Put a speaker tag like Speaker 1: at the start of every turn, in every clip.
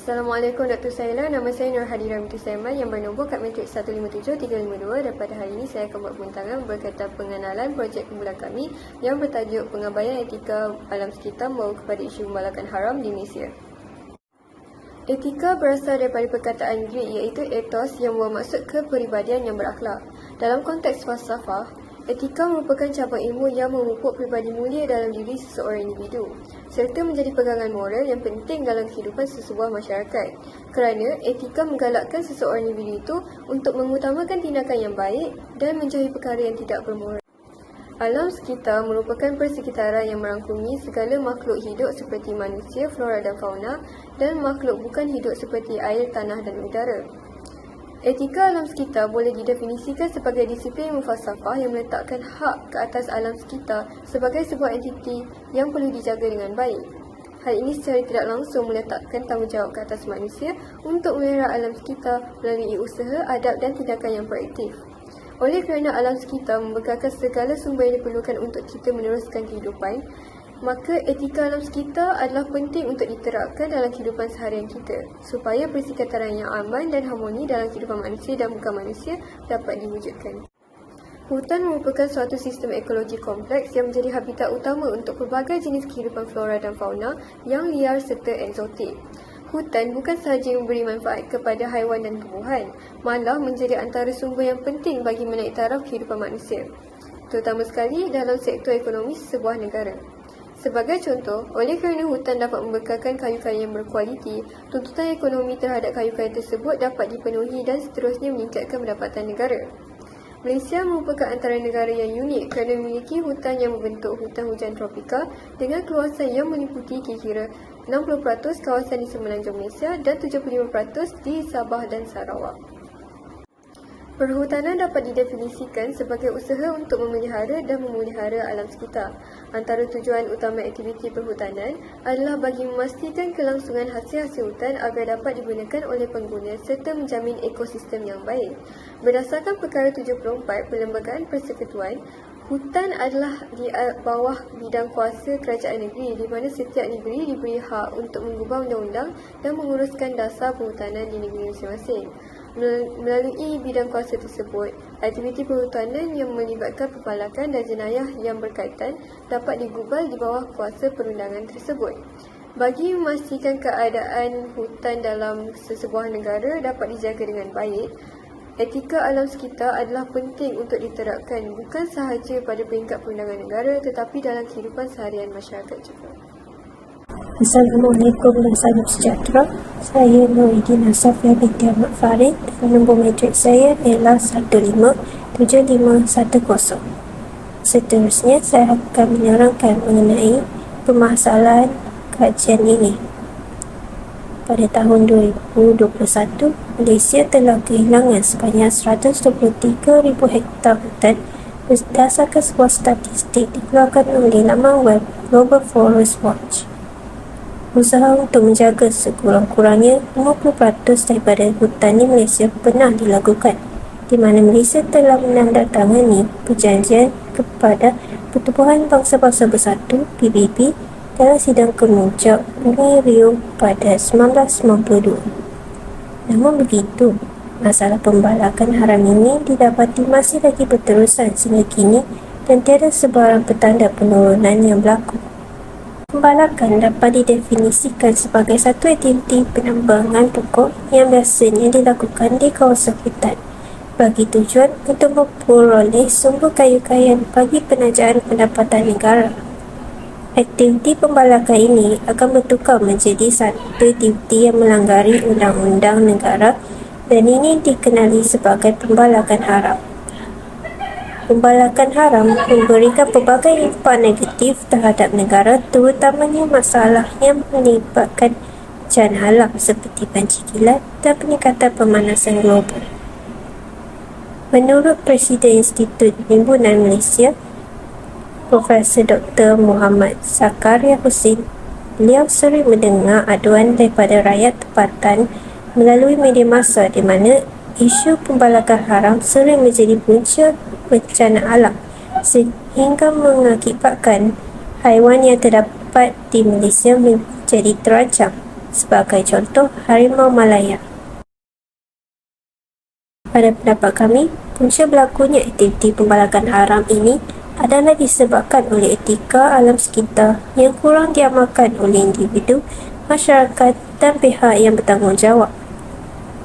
Speaker 1: Assalamualaikum Dr. Saila, nama saya Nur Hadira Binti Saiman yang bernombor kad matrik 157352 dan pada hari ini saya akan buat pembintangan berkaitan pengenalan projek kumpulan kami yang bertajuk Pengabaian Etika Alam Sekitar Membawa kepada Isu Pembalakan Haram di Malaysia. Etika berasal daripada perkataan Greek iaitu ethos yang bermaksud kepribadian yang berakhlak. Dalam konteks falsafah, etika merupakan cabang ilmu yang memupuk pribadi mulia dalam diri seseorang individu, serta menjadi pegangan moral yang penting dalam kehidupan sesebuah masyarakat. Kerana etika menggalakkan seseorang individu itu untuk mengutamakan tindakan yang baik dan menjauhi perkara yang tidak bermoral. Alam sekitar merupakan persekitaran yang merangkumi segala makhluk hidup seperti manusia, flora dan fauna dan makhluk bukan hidup seperti air, tanah dan udara. Etika alam sekitar boleh didefinisikan sebagai disiplin ilmu falsafah yang meletakkan hak ke atas alam sekitar sebagai sebuah entiti yang perlu dijaga dengan baik. Hal ini secara tidak langsung meletakkan tanggungjawab ke atas manusia untuk memelihara alam sekitar melalui usaha, adab dan tindakan yang proaktif. Oleh kerana alam sekitar membekalkan segala sumber yang diperlukan untuk kita meneruskan kehidupan, maka etika alam sekitar adalah penting untuk diterapkan dalam kehidupan seharian kita supaya persekitaran yang aman dan harmoni dalam kehidupan manusia dan bukan manusia dapat diwujudkan. Hutan merupakan suatu sistem ekologi kompleks yang menjadi habitat utama untuk pelbagai jenis kehidupan flora dan fauna yang liar serta eksotik. Hutan bukan sahaja memberi manfaat kepada haiwan dan tumbuhan, malah menjadi antara sumber yang penting bagi menaik taraf kehidupan manusia, terutama sekali dalam sektor ekonomi sebuah negara. Sebagai contoh, oleh kerana hutan dapat membekalkan kayu-kayu yang berkualiti, tuntutan ekonomi terhadap kayu-kayu tersebut dapat dipenuhi dan seterusnya meningkatkan pendapatan negara. Malaysia merupakan antara negara yang unik kerana memiliki hutan yang membentuk hutan hujan tropika dengan keluasan yang meliputi kira-kira 60% kawasan di semenanjung Malaysia dan 75% di Sabah dan Sarawak. Perhutanan dapat didefinisikan sebagai usaha untuk memelihara dan memelihara alam sekitar. Antara tujuan utama aktiviti perhutanan adalah bagi memastikan kelangsungan hasil-hasil hutan agar dapat digunakan oleh pengguna serta menjamin ekosistem yang baik. Berdasarkan Perkara 74 Perlembagaan Persekutuan, hutan adalah di bawah bidang kuasa kerajaan negeri di mana setiap negeri diberi hak untuk mengubah undang-undang dan menguruskan dasar perhutanan di negeri masing-masing. Melalui bidang kuasa tersebut, aktiviti perhutanan yang melibatkan pembalakan dan jenayah yang berkaitan dapat digubal di bawah kuasa perundangan tersebut. Bagi memastikan keadaan hutan dalam sesebuah negara dapat dijaga dengan baik, etika alam sekitar adalah penting untuk diterapkan bukan sahaja pada peringkat perundangan negara tetapi dalam kehidupan seharian masyarakat juga.
Speaker 2: Assalamualaikum dan salam sejahtera. Saya Nuridin Asafia binti Ahmad Farid dan nombor matrik saya ialah 157510. Seterusnya saya akan menerangkan mengenai permasalahan kajian ini. Pada tahun 2021, Malaysia telah kehilangan sebanyak 123,000 hektar hutan berdasarkan sebuah statistik dikeluarkan oleh laman web Global Forest Watch. Usaha untuk menjaga sekurang-kurangnya 50% daripada hutan di Malaysia pernah dilakukan, di mana Malaysia telah menandatangani perjanjian kepada Pertubuhan Bangsa-Bangsa Bersatu PBB dalam sidang kemuncak Bumi Rio pada 1992. Namun begitu, masalah pembalakan haram ini didapati masih lagi berterusan sehingga kini dan tiada sebarang petanda penurunan yang berlaku. Pembalakan dapat didefinisikan sebagai satu aktiviti penambangan pokok yang biasanya dilakukan di kawasan hutan bagi tujuan untuk memperoleh sumber kayu-kayu bagi penajaan pendapatan negara. Aktiviti pembalakan ini akan bertukar menjadi satu aktiviti yang melanggaри undang-undang negara dan ini dikenali sebagai pembalakan haram. Pembalakan haram memberikan pelbagai impak negatif terhadap negara, terutamanya masalah yang melibatkan bencana alam seperti banjir kilat dan peningkatan pemanasan global. Menurut Presiden Institut Timbunan Malaysia, Profesor Dr. Muhammad Zakaria Husin, beliau sering mendengar aduan daripada rakyat tempatan melalui media massa di mana isu pembalakan haram sering menjadi punca bencana alam sehingga mengakibatkan haiwan yang terdapat di Malaysia menjadi terancam. sebagai contoh harimau Malaya. Pada pendapat kami, punca berlakunya aktiviti pembalakan haram ini adalah disebabkan oleh etika alam sekitar yang kurang diamalkan oleh individu, masyarakat dan pihak yang bertanggungjawab.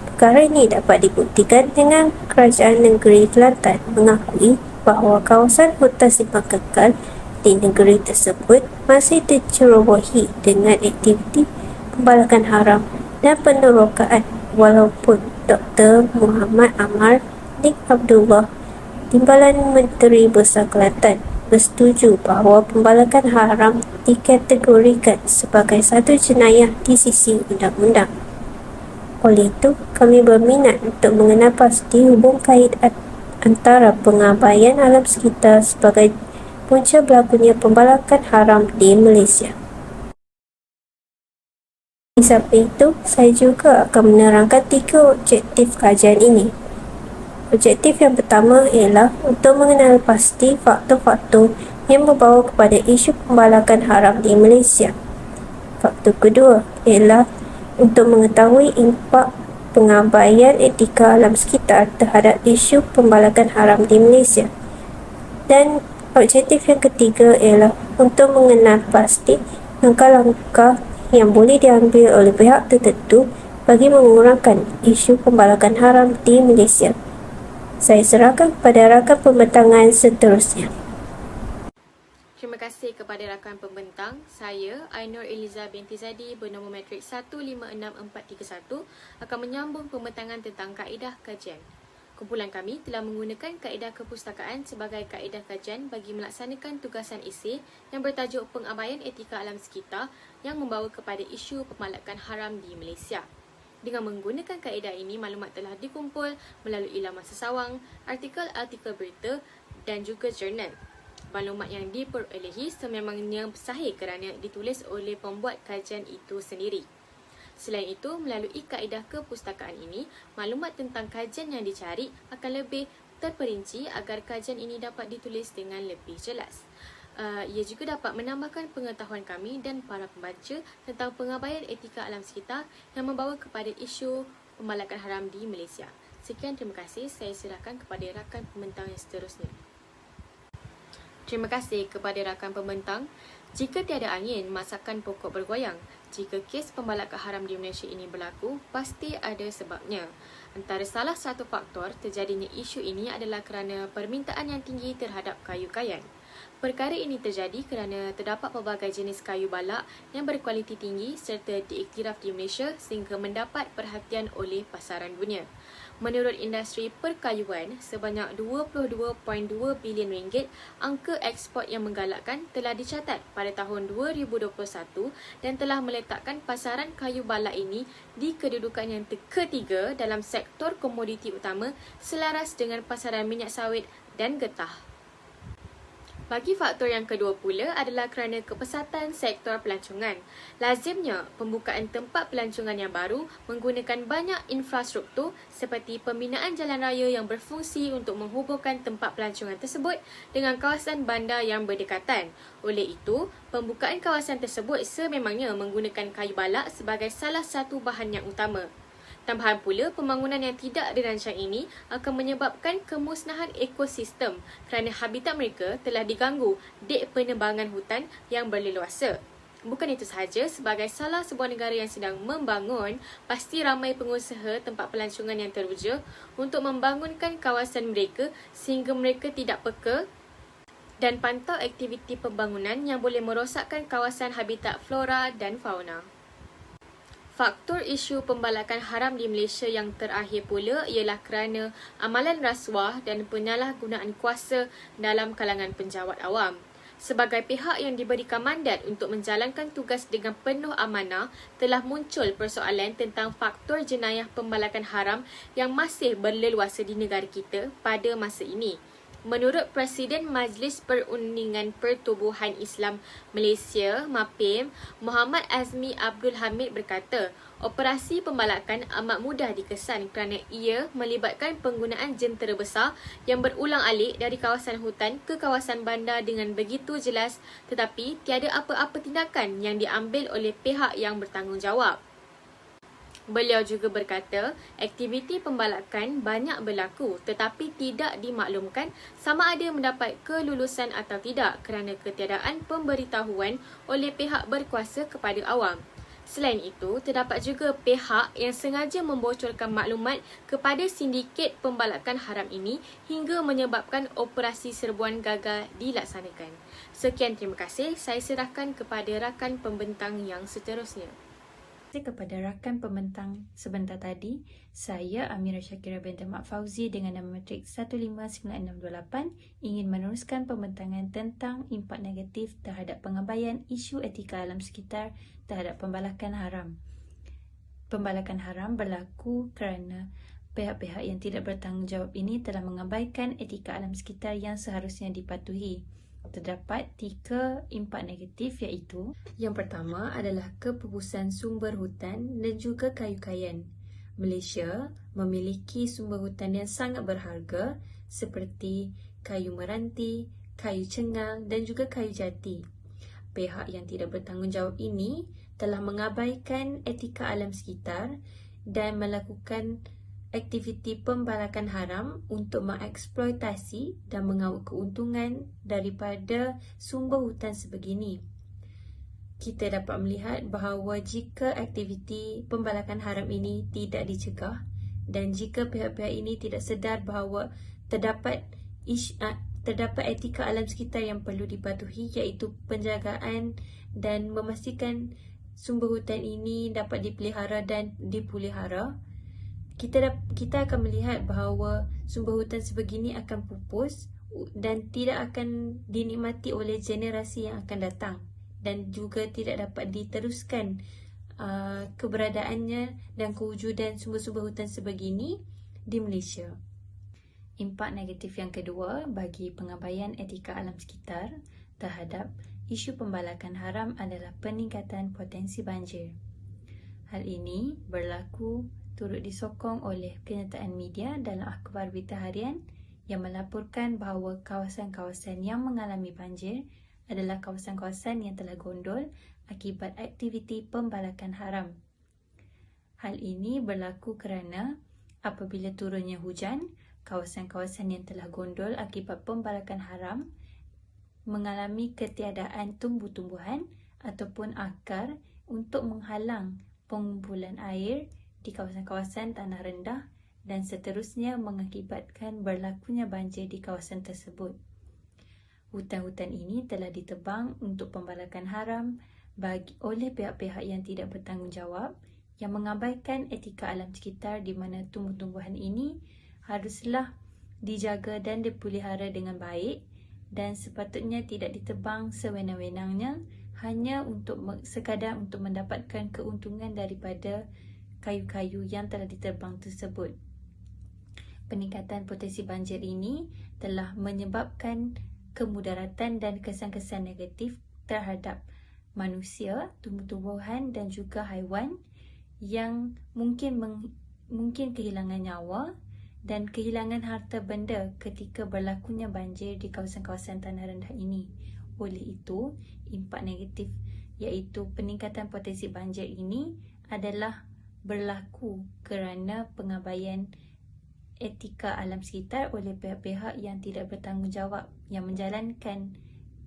Speaker 2: Perkara ini dapat dibuktikan dengan Kerajaan Negeri Kelantan mengakui bahawa kawasan hutan simpan kekal di negeri tersebut masih dicerobohi dengan aktiviti pembalakan haram dan penerokaan, walaupun Dr. Muhammad Amar Nik Abdullah, Timbalan Menteri Besar Kelantan, bersetuju bahawa pembalakan haram dikategorikan sebagai satu jenayah di sisi undang-undang. Oleh itu, kami berminat untuk mengenal pasti hubung kait antara pengabaian alam sekitar sebagai punca berlakunya pembalakan haram di Malaysia. Di samping itu, saya juga akan menerangkan 3 objektif kajian ini. Objektif yang pertama ialah untuk mengenal pasti faktor-faktor yang membawa kepada isu pembalakan haram di Malaysia. Faktor kedua ialah untuk mengetahui impak pengabaian etika alam sekitar terhadap isu pembalakan haram di Malaysia. Dan objektif yang ketiga ialah untuk mengenal pasti langkah-langkah yang boleh diambil oleh pihak tertentu bagi mengurangkan isu pembalakan haram di Malaysia. Saya serahkan kepada rakan pembentangan seterusnya.
Speaker 1: Terima kasih kepada rakan pembentang. Saya, Ainur Eliza binti Zadi bernombor matrik 156431 akan menyambung pembentangan tentang kaedah kajian. Kumpulan kami telah menggunakan kaedah kepustakaan sebagai kaedah kajian bagi melaksanakan tugasan esei yang bertajuk Pengabaian Etika Alam Sekitar yang membawa kepada isu pembalakan haram di Malaysia. Dengan menggunakan kaedah ini, maklumat telah dikumpul melalui laman sesawang, artikel-artikel berita dan juga jurnal. Maklumat yang diperolehi sememangnya sahih kerana ditulis oleh pembuat kajian itu sendiri. Selain itu, melalui kaedah kepustakaan ini, maklumat tentang kajian yang dicari akan lebih terperinci agar kajian ini dapat ditulis dengan lebih jelas. Ia juga dapat menambahkan pengetahuan kami dan para pembaca tentang pengabaian etika alam sekitar yang membawa kepada isu pembalakan haram di Malaysia. Sekian, terima kasih. Saya serahkan kepada rakan pembentang yang seterusnya. Terima kasih kepada rakan pembentang. Jika tiada angin, masakan pokok bergoyang. Jika kes pembalakan haram di Malaysia ini berlaku, pasti ada sebabnya. Antara salah satu faktor terjadinya isu ini adalah kerana permintaan yang tinggi terhadap kayu kayan. Perkara ini terjadi kerana terdapat pelbagai jenis kayu balak yang berkualiti tinggi serta diiktiraf di Malaysia sehingga mendapat perhatian oleh pasaran dunia. Menurut industri perkayuan, sebanyak 22.2 bilion ringgit angka ekspor yang menggalakkan telah dicatat pada tahun 2021 dan telah meletakkan pasaran kayu balak ini di kedudukan yang ketiga dalam sektor komoditi utama selaras dengan pasaran minyak sawit dan getah. Bagi faktor yang kedua pula adalah kerana kepesatan sektor pelancongan. Lazimnya, pembukaan tempat pelancongan yang baru menggunakan banyak infrastruktur seperti pembinaan jalan raya yang berfungsi untuk menghubungkan tempat pelancongan tersebut dengan kawasan bandar yang berdekatan. Oleh itu, pembukaan kawasan tersebut sememangnya menggunakan kayu balak sebagai salah satu bahan yang utama. Tambahan pula, pembangunan yang tidak dirancang ini akan menyebabkan kemusnahan ekosistem kerana habitat mereka telah diganggu dek penebangan hutan yang berleluasa. Bukan itu sahaja, sebagai salah sebuah negara yang sedang membangun, pasti ramai pengusaha tempat pelancongan yang teruja untuk membangunkan kawasan mereka sehingga mereka tidak peka dan pantau aktiviti pembangunan yang boleh merosakkan kawasan habitat flora dan fauna. Faktor isu pembalakan haram di Malaysia yang terakhir pula ialah kerana amalan rasuah dan penyalahgunaan kuasa dalam kalangan penjawat awam. Sebagai pihak yang diberikan mandat untuk menjalankan tugas dengan penuh amanah, telah muncul persoalan tentang faktor jenayah pembalakan haram yang masih berleluasa di negara kita pada masa ini. Menurut Presiden Majlis Perundingan Pertubuhan Islam Malaysia, MAPIM, Muhammad Azmi Abdul Hamid berkata, operasi pembalakan amat mudah dikesan kerana ia melibatkan penggunaan jentera besar yang berulang-alik dari kawasan hutan ke kawasan bandar dengan begitu jelas, tetapi tiada apa-apa tindakan yang diambil oleh pihak yang bertanggungjawab.
Speaker 3: Beliau juga berkata, aktiviti pembalakan banyak berlaku tetapi tidak dimaklumkan sama ada mendapat kelulusan atau tidak kerana ketiadaan pemberitahuan oleh pihak berkuasa kepada awam. Selain itu, terdapat juga pihak yang sengaja membocorkan maklumat kepada sindiket pembalakan haram ini hingga menyebabkan operasi serbuan gagal dilaksanakan. Sekian, terima kasih. Saya serahkan kepada rakan pembentang yang seterusnya.
Speaker 4: Kepada rakan pembentang sebentar tadi, saya Amira Shakira binti Mak Fauzi dengan nama matrik 159628 ingin meneruskan pembentangan tentang impak negatif terhadap pengabaian isu etika alam sekitar terhadap pembalakan haram. Pembalakan haram berlaku kerana pihak-pihak yang tidak bertanggungjawab ini telah mengabaikan etika alam sekitar yang seharusnya dipatuhi. Terdapat 3 impak negatif iaitu yang pertama adalah kepupusan sumber hutan dan juga kayu kayan. Malaysia memiliki sumber hutan yang sangat berharga seperti kayu meranti, kayu cengal dan juga kayu jati. Pihak yang tidak bertanggungjawab ini telah mengabaikan etika alam sekitar dan melakukan aktiviti pembalakan haram untuk mengeksploitasi dan mengaut keuntungan daripada sumber hutan sebegini. Kita dapat melihat bahawa jika aktiviti pembalakan haram ini tidak dicegah dan jika pihak-pihak ini tidak sedar bahawa terdapat etika alam sekitar yang perlu dipatuhi iaitu penjagaan dan memastikan sumber hutan ini dapat dipelihara dan dipulihara, kita akan melihat bahawa sumber hutan sebegini akan pupus dan tidak akan dinikmati oleh generasi yang akan datang dan juga tidak dapat diteruskan keberadaannya dan kewujudan sumber-sumber hutan sebegini di Malaysia. Impak negatif yang kedua bagi pengabaian etika alam sekitar terhadap isu pembalakan haram adalah peningkatan potensi banjir. Hal ini berlaku turut disokong oleh kenyataan media dalam akhbar berita harian yang melaporkan bahawa kawasan-kawasan yang mengalami banjir adalah kawasan-kawasan yang telah gondol akibat aktiviti pembalakan haram. Hal ini berlaku kerana apabila turunnya hujan, kawasan-kawasan yang telah gondol akibat pembalakan haram mengalami ketiadaan tumbuh-tumbuhan ataupun akar untuk menghalang pengumpulan air di kawasan-kawasan tanah rendah dan seterusnya mengakibatkan berlakunya banjir di kawasan tersebut. Hutan-hutan ini telah ditebang untuk pembalakan haram oleh pihak-pihak yang tidak bertanggungjawab yang mengabaikan etika alam sekitar di mana tumbuh-tumbuhan ini haruslah dijaga dan dipelihara dengan baik dan sepatutnya tidak ditebang sewenang-wenangnya hanya sekadar untuk mendapatkan keuntungan daripada kayu-kayu yang telah ditebang tersebut. Peningkatan potensi banjir ini telah menyebabkan kemudaratan dan kesan-kesan negatif terhadap manusia, tumbuh-tumbuhan dan juga haiwan yang mungkin kehilangan nyawa dan kehilangan harta benda ketika berlakunya banjir di kawasan-kawasan tanah rendah ini. Oleh itu, impak negatif iaitu peningkatan potensi banjir ini adalah berlaku kerana pengabaian etika alam sekitar oleh pihak-pihak yang tidak bertanggungjawab yang menjalankan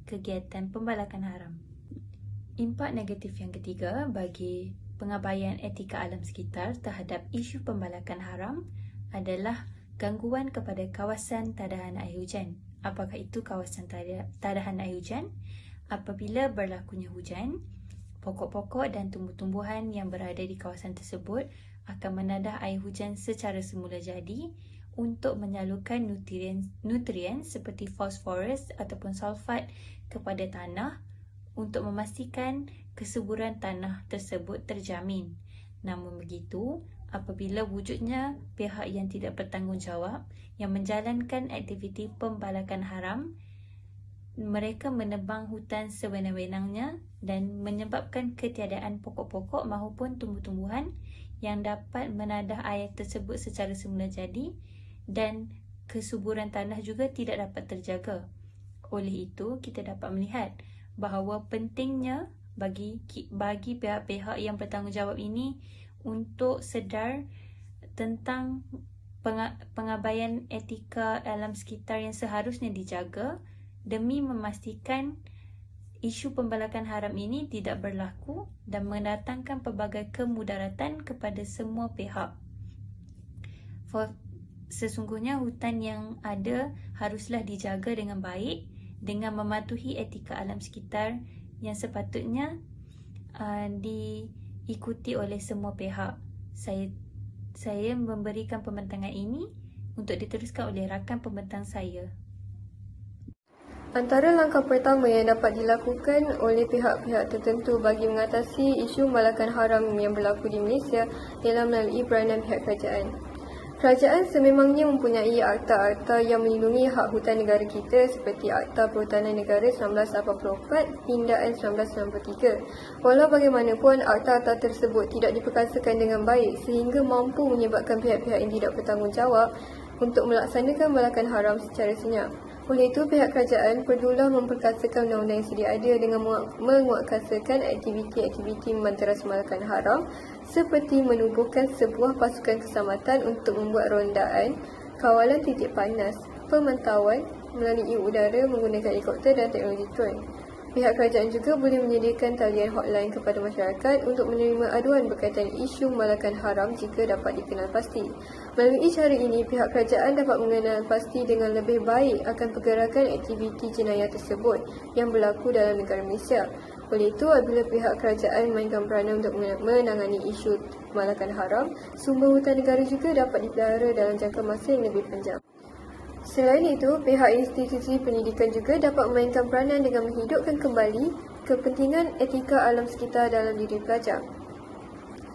Speaker 4: kegiatan pembalakan haram. Impak negatif yang ketiga bagi pengabaian etika alam sekitar terhadap isu pembalakan haram adalah gangguan kepada kawasan tadahan air hujan. Apakah itu kawasan tadahan air hujan? Apabila berlakunya hujan, pokok-pokok dan tumbuh-tumbuhan yang berada di kawasan tersebut akan menadah air hujan secara semula jadi untuk menyalurkan nutrien seperti fosforus ataupun sulfat kepada tanah untuk memastikan kesuburan tanah tersebut terjamin. Namun begitu, apabila wujudnya pihak yang tidak bertanggungjawab yang menjalankan aktiviti pembalakan haram, mereka menebang hutan sewenang-wenangnya dan menyebabkan ketiadaan pokok-pokok maupun tumbuh-tumbuhan yang dapat menadah air tersebut secara semula jadi dan kesuburan tanah juga tidak dapat terjaga. Oleh itu, kita dapat melihat bahawa pentingnya bagi pihak-pihak yang bertanggungjawab ini untuk sedar tentang pengabaian etika alam sekitar yang seharusnya dijaga demi memastikan isu pembalakan haram ini tidak berlaku dan mendatangkan pelbagai kemudaratan kepada semua pihak. Sesungguhnya hutan yang ada haruslah dijaga dengan baik dengan mematuhi etika alam sekitar yang sepatutnya diikuti oleh semua pihak. Saya memberikan pembentangan ini untuk diteruskan oleh rakan pembentang saya.
Speaker 1: Antara langkah pertama yang dapat dilakukan oleh pihak-pihak tertentu bagi mengatasi isu pembalakan haram yang berlaku di Malaysia ialah melalui peranan pihak kerajaan. Kerajaan sememangnya mempunyai akta-akta yang melindungi hak hutan negara kita seperti Akta Perhutanan Negara 1984, Pindaan 1993. Walau bagaimanapun, akta-akta tersebut tidak diperkasakan dengan baik sehingga mampu menyebabkan pihak-pihak yang tidak bertanggungjawab untuk melaksanakan pembalakan haram secara senyap. Oleh itu, pihak kerajaan perlulah memperkasakan undang-undang yang sedia ada dengan menguatkasakan aktiviti-aktiviti membanteras pembalakan haram seperti menubuhkan sebuah pasukan keselamatan untuk membuat rondaan, kawalan titik panas, pemantauan melalui udara menggunakan helikopter dan teknologi drone. Pihak kerajaan juga boleh menyediakan talian hotline kepada masyarakat untuk menerima aduan berkaitan isu pembalakan haram jika dapat dikenal pasti. Melalui cara ini, pihak kerajaan dapat mengenal pasti dengan lebih baik akan pergerakan aktiviti jenayah tersebut yang berlaku dalam negara Malaysia. Oleh itu, apabila pihak kerajaan memainkan peranan untuk menangani isu pembalakan haram, sumber hutan negara juga dapat dipelihara dalam jangka masa yang lebih panjang. Selain itu, pihak institusi pendidikan juga dapat memainkan peranan dengan menghidupkan kembali kepentingan etika alam sekitar dalam diri pelajar.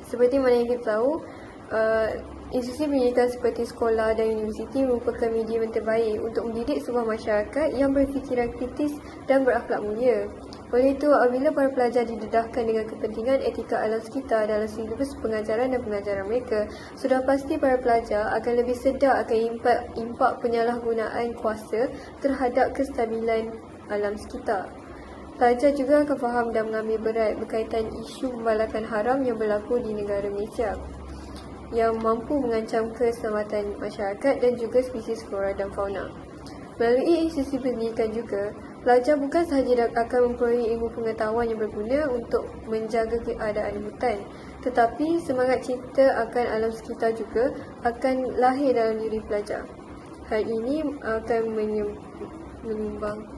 Speaker 1: Seperti mana yang kita tahu, institusi pendidikan seperti sekolah dan universiti merupakan medium yang terbaik untuk mendidik sebuah masyarakat yang berfikiran kritis dan berakhlak mulia. Oleh itu, apabila para pelajar didedahkan dengan kepentingan etika alam sekitar dalam silibus pengajaran dan pengajaran mereka, sudah pasti para pelajar akan lebih sedar akan impak penyalahgunaan kuasa terhadap kestabilan alam sekitar. Pelajar juga akan faham dan mengambil berat berkaitan isu pembalakan haram yang berlaku di negara Malaysia yang mampu mengancam keselamatan masyarakat dan juga spesies flora dan fauna. Melalui institusi pendidikan juga, pelajar bukan sahaja akan memperoleh ilmu pengetahuan yang berguna untuk menjaga keadaan hutan, tetapi semangat cinta akan alam sekitar juga akan lahir dalam diri pelajar. Hal ini akan menyumbang.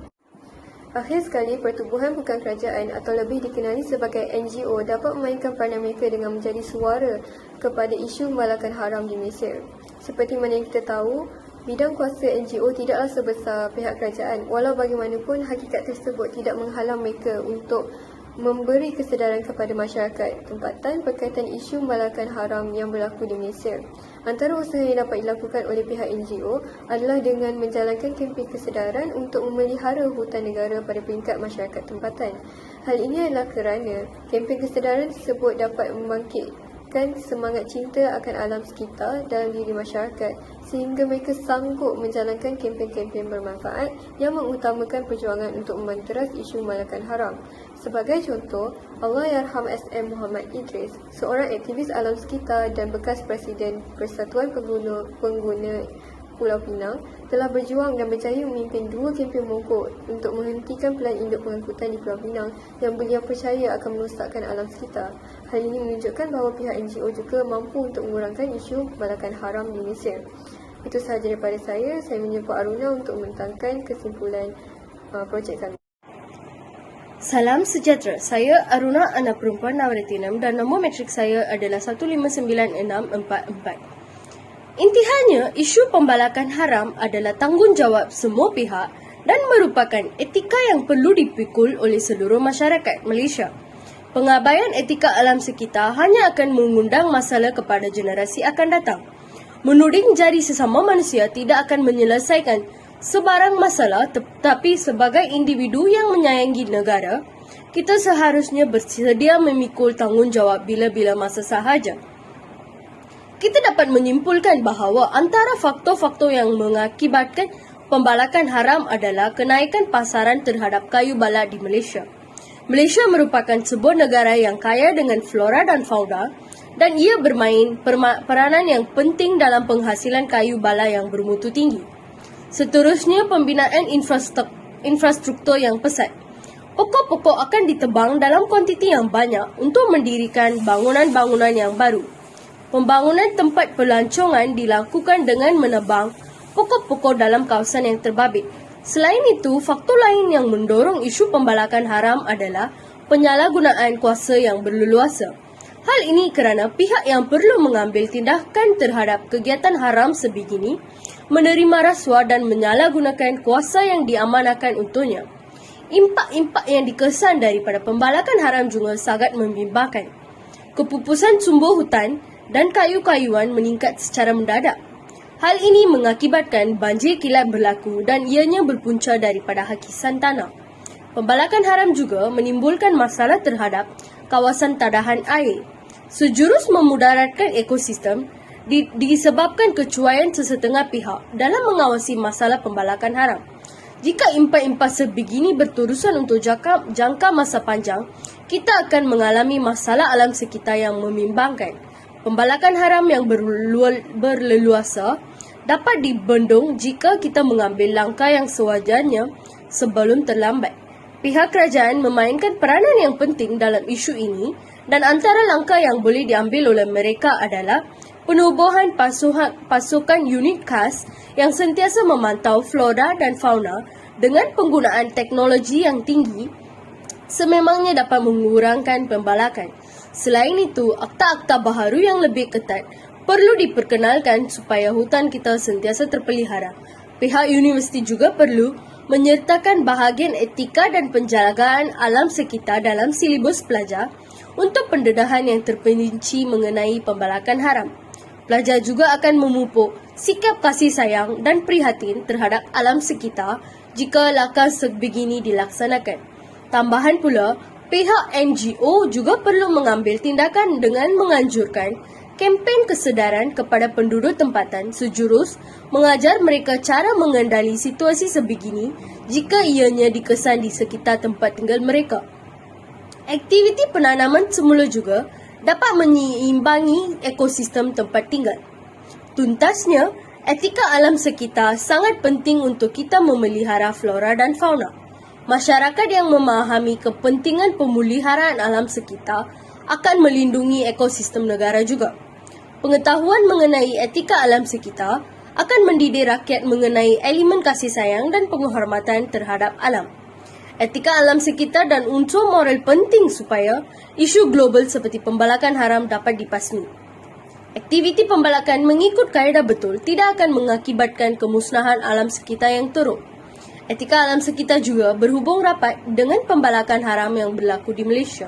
Speaker 1: Akhir sekali, pertubuhan bukan kerajaan atau lebih dikenali sebagai NGO dapat memainkan peranan mereka dengan menjadi suara kepada isu pembalakan haram di Malaysia. Seperti mana yang kita tahu, bidang kuasa NGO tidaklah sebesar pihak kerajaan. Walau bagaimanapun, hakikat tersebut tidak menghalang mereka untuk memberi kesedaran kepada masyarakat tempatan berkaitan isu pembalakan haram yang berlaku di Malaysia. Antara usaha yang dapat dilakukan oleh pihak NGO adalah dengan menjalankan kempen kesedaran untuk memelihara hutan negara pada peringkat masyarakat tempatan. Hal ini adalah kerana kempen kesedaran tersebut dapat membangkitkan semangat cinta akan alam sekitar dalam diri masyarakat sehingga mereka sanggup menjalankan kempen-kempen bermanfaat yang mengutamakan perjuangan untuk membanteras isu pembalakan haram. Sebagai contoh, Allahyarham SM Muhammad Idris, seorang aktivis alam sekitar dan bekas Presiden Persatuan Pengguna Pulau Pinang, telah berjuang dan berjaya memimpin 2 kempen mogok untuk menghentikan pilihan induk pengangkutan di Pulau Pinang yang beliau percaya akan merosakkan alam sekitar. Hal ini menunjukkan bahawa pihak NGO juga mampu untuk mengurangkan isu pembalakan haram di Malaysia. Itu sahaja daripada saya. Saya menjemput Aruna untuk membentangkan kesimpulan projek kami.
Speaker 5: Salam sejahtera. Saya Aruna, anak perempuan Nawari Tinam dan nombor matrik saya adalah 1596644. Intihannya, isu pembalakan haram adalah tanggungjawab semua pihak dan merupakan etika yang perlu dipikul oleh seluruh masyarakat Malaysia. Pengabaian etika alam sekitar hanya akan mengundang masalah kepada generasi akan datang. Menuding jari sesama manusia tidak akan menyelesaikan sebarang masalah, tetapi sebagai individu yang menyayangi negara, kita seharusnya bersedia memikul tanggungjawab bila-bila masa sahaja. Kita dapat menyimpulkan bahawa antara faktor-faktor yang mengakibatkan pembalakan haram adalah kenaikan pasaran terhadap kayu balak di Malaysia. Malaysia merupakan sebuah negara yang kaya dengan flora dan fauna dan ia bermain peranan yang penting dalam penghasilan kayu bala yang bermutu tinggi. Seterusnya, pembinaan infrastruktur yang pesat. Pokok-pokok akan ditebang dalam kuantiti yang banyak untuk mendirikan bangunan-bangunan yang baru. Pembangunan tempat pelancongan dilakukan dengan menebang pokok-pokok dalam kawasan yang terbabit. Selain itu, faktor lain yang mendorong isu pembalakan haram adalah penyalahgunaan kuasa yang berleluasa. Hal ini kerana pihak yang perlu mengambil tindakan terhadap kegiatan haram sebegini menerima rasuah dan menyalahgunakan kuasa yang diamanahkan untuknya. Impak-impak yang dikesan daripada pembalakan haram juga sangat membimbangkan. Kepupusan sumber hutan dan kayu-kayuan meningkat secara mendadak. Hal ini mengakibatkan banjir kilat berlaku dan ianya berpunca daripada hakisan tanah. Pembalakan haram juga menimbulkan masalah terhadap kawasan tadahan air. Sejurus memudaratkan ekosistem disebabkan kecuaian sesetengah pihak dalam mengawasi masalah pembalakan haram. Jika impak-impak sebegini berterusan untuk jangka masa panjang, kita akan mengalami masalah alam sekitar yang membimbangkan. Pembalakan haram yang berleluasa dapat dibendung jika kita mengambil langkah yang sewajarnya sebelum terlambat. Pihak kerajaan memainkan peranan yang penting dalam isu ini dan antara langkah yang boleh diambil oleh mereka adalah penubuhan pasukan unit khas yang sentiasa memantau flora dan fauna dengan penggunaan teknologi yang tinggi sememangnya dapat mengurangkan pembalakan. Selain itu, akta-akta baharu yang lebih ketat perlu diperkenalkan supaya hutan kita sentiasa terpelihara. Pihak universiti juga perlu menyertakan bahagian etika dan penjagaan alam sekitar dalam silibus pelajar untuk pendedahan yang terperinci mengenai pembalakan haram. Pelajar juga akan memupuk sikap kasih sayang dan prihatin terhadap alam sekitar jika langkah sebegini dilaksanakan. Tambahan pula, pihak NGO juga perlu mengambil tindakan dengan menganjurkan kempen kesedaran kepada penduduk tempatan sejurus mengajar mereka cara mengendali situasi sebegini jika ianya dikesan di sekitar tempat tinggal mereka. Aktiviti penanaman semula juga dapat menyeimbangi ekosistem tempat tinggal. Tuntasnya, etika alam sekitar sangat penting untuk kita memelihara flora dan fauna. Masyarakat yang memahami kepentingan pemeliharaan alam sekitar akan melindungi ekosistem negara juga. Pengetahuan mengenai etika alam sekitar akan mendidik rakyat mengenai elemen kasih sayang dan penghormatan terhadap alam. Etika alam sekitar dan unsur moral penting supaya isu global seperti pembalakan haram dapat dipasmi. Aktiviti pembalakan mengikut kaedah betul tidak akan mengakibatkan kemusnahan alam sekitar yang teruk. Etika alam sekitar juga berhubung rapat dengan pembalakan haram yang berlaku di Malaysia.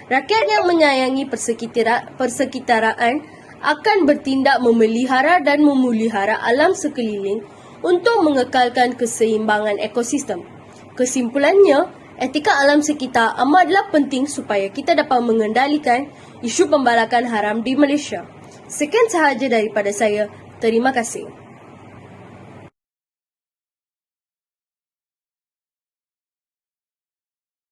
Speaker 5: Rakyat yang menyayangi persekitaraan akan bertindak memelihara dan memelihara alam sekeliling untuk mengekalkan keseimbangan ekosistem. Kesimpulannya, etika alam sekitar amatlah penting supaya kita dapat mengendalikan isu pembalakan haram di Malaysia. Sekian sahaja daripada saya. Terima kasih.